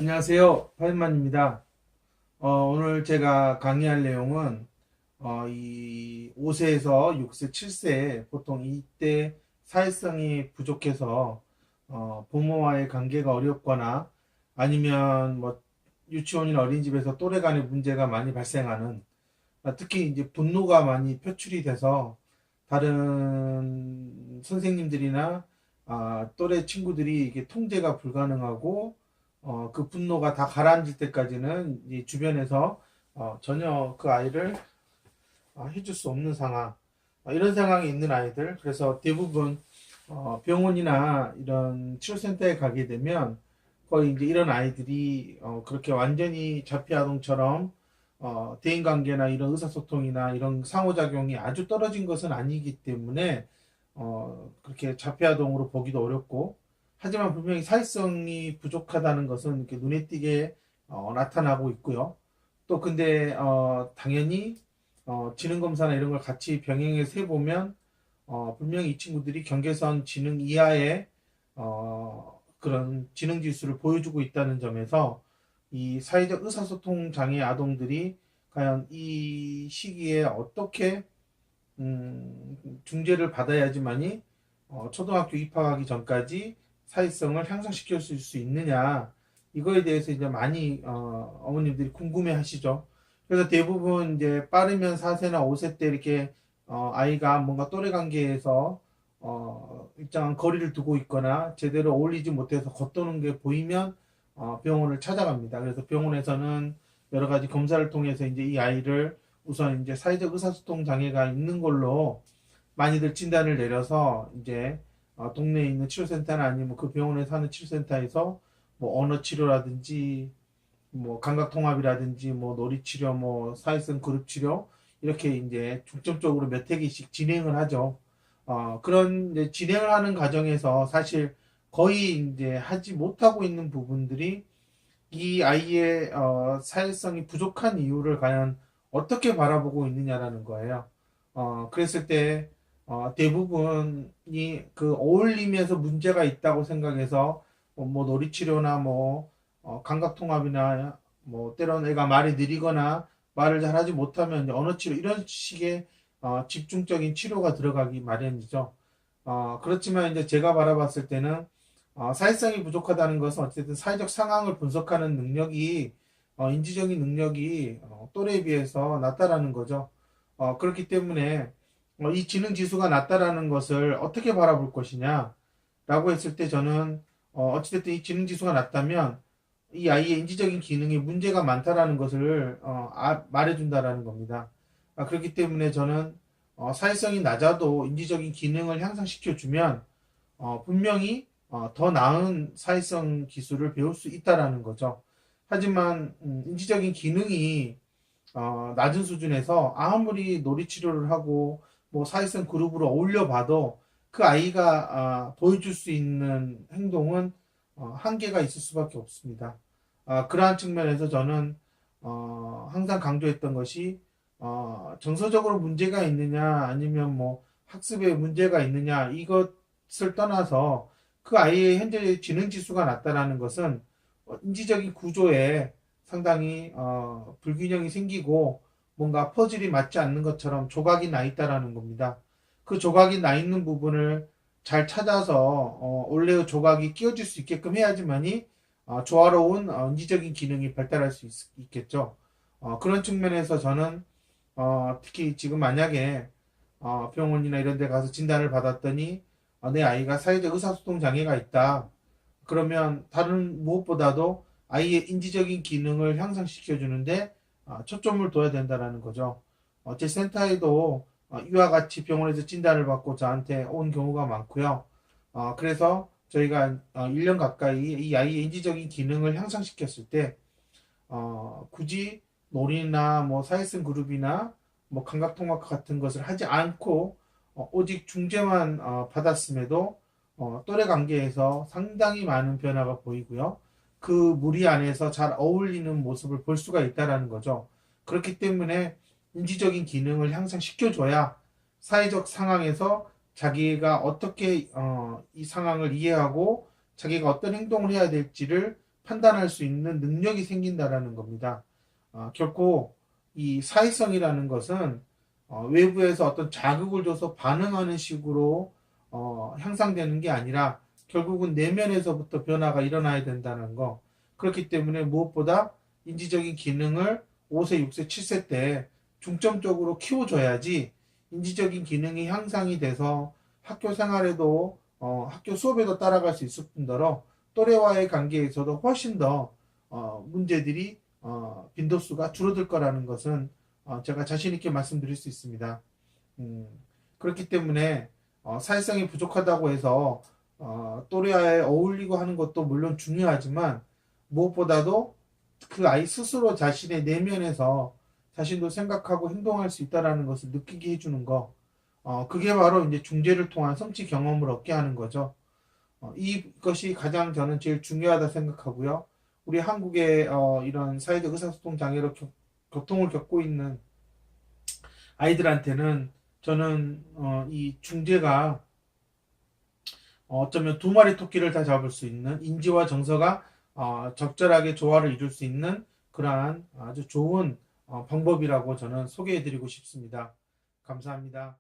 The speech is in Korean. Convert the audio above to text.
안녕하세요. 파인만입니다. 오늘 제가 강의할 내용은 이 5세에서 6세, 7세 보통 이때 사회성이 부족해서 부모와의 관계가 어렵거나 아니면 뭐 유치원이나 어린이집에서 또래 간의 문제가 많이 발생하는 특히 이제 분노가 많이 표출이 돼서 다른 선생님들이나 또래 친구들이 이게 통제가 불가능하고 그 분노가 다 가라앉을 때까지는 이 주변에서 전혀 그 아이를 해줄 수 없는 상황, 이런 상황이 있는 아이들. 그래서 대부분 병원이나 이런 치료센터에 가게 되면 거의 이제 이런 아이들이 그렇게 완전히 자폐아동처럼 대인관계나 이런 의사소통이나 이런 상호작용이 아주 떨어진 것은 아니기 때문에 그렇게 자폐아동으로 보기도 어렵고, 하지만 분명히 사회성이 부족하다는 것은 이렇게 눈에 띄게 나타나고 있고요. 또 근데 당연히 지능검사나 이런 걸 같이 병행해서 해보면 분명히 이 친구들이 경계선 지능 이하의 그런 지능 지수를 보여주고 있다는 점에서 이 사회적 의사소통 장애 아동들이 과연 이 시기에 어떻게 중재를 받아야지만이 초등학교 입학하기 전까지 사회성을 향상시킬 수 있느냐, 이거에 대해서 이제 많이 어머님들이 궁금해 하시죠. 그래서 대부분 이제 빠르면 4세나 5세 때 이렇게 아이가 뭔가 또래 관계에서 일정한 거리를 두고 있거나 제대로 어울리지 못해서 겉도는 게 보이면 병원을 찾아갑니다. 그래서 병원에서는 여러 가지 검사를 통해서 이제 이 아이를 우선 이제 사회적 의사소통 장애가 있는 걸로 많이들 진단을 내려서 이제 동네에 있는 치료센터나 아니면 그 병원에 사는 치료센터에서 뭐 언어 치료라든지 뭐 감각 통합이라든지 뭐 놀이 치료, 뭐 사회성 그룹 치료, 이렇게 이제 중점적으로 몇 회기씩 진행을 하죠. 그런 이제 진행을 하는 과정에서 사실 거의 이제 하지 못하고 있는 부분들이 이 아이의 사회성이 부족한 이유를 과연 어떻게 바라보고 있느냐라는 거예요. 그랬을 때 대부분이 그 어울림에서 문제가 있다고 생각해서 뭐 놀이치료나 뭐 감각통합이나 뭐 때로는 애가 말이 느리거나 말을 잘하지 못하면 이제 언어치료, 이런 식의 집중적인 치료가 들어가기 마련이죠. 그렇지만 이제 제가 바라봤을 때는 사회성이 부족하다는 것은 어쨌든 사회적 상황을 분석하는 능력이 인지적인 능력이 또래에 비해서 낮다라는 거죠. 그렇기 때문에 이 지능 지수가 낮다라는 것을 어떻게 바라볼 것이냐 라고 했을 때 저는 어찌됐든 이 지능 지수가 낮다면 이 아이의 인지적인 기능에 문제가 많다라는 것을 말해준다라는 겁니다. 그렇기 때문에 저는 사회성이 낮아도 인지적인 기능을 향상시켜주면 분명히 더 나은 사회성 기술을 배울 수 있다라는 거죠. 하지만 인지적인 기능이 낮은 수준에서 아무리 놀이치료를 하고 뭐 사회성 그룹으로 어울려 봐도 그 아이가 보여줄 수 있는 행동은 한계가 있을 수밖에 없습니다. 그러한 측면에서 저는 항상 강조했던 것이 정서적으로 문제가 있느냐 아니면 뭐 학습에 문제가 있느냐, 이것을 떠나서 그 아이의 현재 지능 지수가 낮다라는 것은 인지적인 구조에 상당히 불균형이 생기고 뭔가 퍼즐이 맞지 않는 것처럼 조각이 나 있다라는 겁니다. 그 조각이 나 있는 부분을 잘 찾아서 원래의 조각이 끼워질 수 있게끔 해야지만이 조화로운 인지적인 기능이 발달할 수 있겠죠. 그런 측면에서 저는 특히 지금 만약에 병원이나 이런 데 가서 진단을 받았더니 내 아이가 사회적 의사소통 장애가 있다. 그러면 다른 무엇보다도 아이의 인지적인 기능을 향상시켜 주는데 초점을 둬야 된다는 거죠. 제 센터에도 이와 같이 병원에서 진단을 받고 저한테 온 경우가 많고요. 그래서 저희가 1년 가까이 이 아이의 인지적인 기능을 향상시켰을 때 굳이 놀이나 뭐 사회성 그룹이나 뭐 감각통합 같은 것을 하지 않고 오직 중재만 받았음에도 또래 관계에서 상당히 많은 변화가 보이고요. 그 무리 안에서 잘 어울리는 모습을 볼 수가 있다는 거죠. 그렇기 때문에 인지적인 기능을 향상시켜줘야 사회적 상황에서 자기가 어떻게 이 상황을 이해하고 자기가 어떤 행동을 해야 될지를 판단할 수 있는 능력이 생긴다라는 겁니다. 결코 이 사회성이라는 것은 외부에서 어떤 자극을 줘서 반응하는 식으로 향상되는 게 아니라 결국은 내면에서부터 변화가 일어나야 된다는 거. 그렇기 때문에 무엇보다 인지적인 기능을 5세, 6세, 7세 때 중점적으로 키워줘야지 인지적인 기능이 향상이 돼서 학교 생활에도 학교 수업에도 따라갈 수 있을 뿐더러 또래와의 관계에서도 훨씬 더 문제들이 빈도수가 줄어들 거라는 것은 제가 자신 있게 말씀드릴 수 있습니다. 그렇기 때문에 사회성이 부족하다고 해서 또래와에 어울리고 하는 것도 물론 중요하지만 무엇보다도 그 아이 스스로 자신의 내면에서 자신도 생각하고 행동할 수 있다라는 것을 느끼게 해주는 거, 그게 바로 이제 중재를 통한 성취 경험을 얻게 하는 거죠. 이것이 가장 저는 제일 중요하다 생각하고요. 우리 한국의 이런 사회적 의사소통 장애로 고통을 겪고 있는 아이들한테는 저는 이 중재가 어쩌면 두 마리 토끼를 다 잡을 수 있는 인지와 정서가 적절하게 조화를 이룰 수 있는 그러한 아주 좋은 방법이라고 저는 소개해드리고 싶습니다. 감사합니다.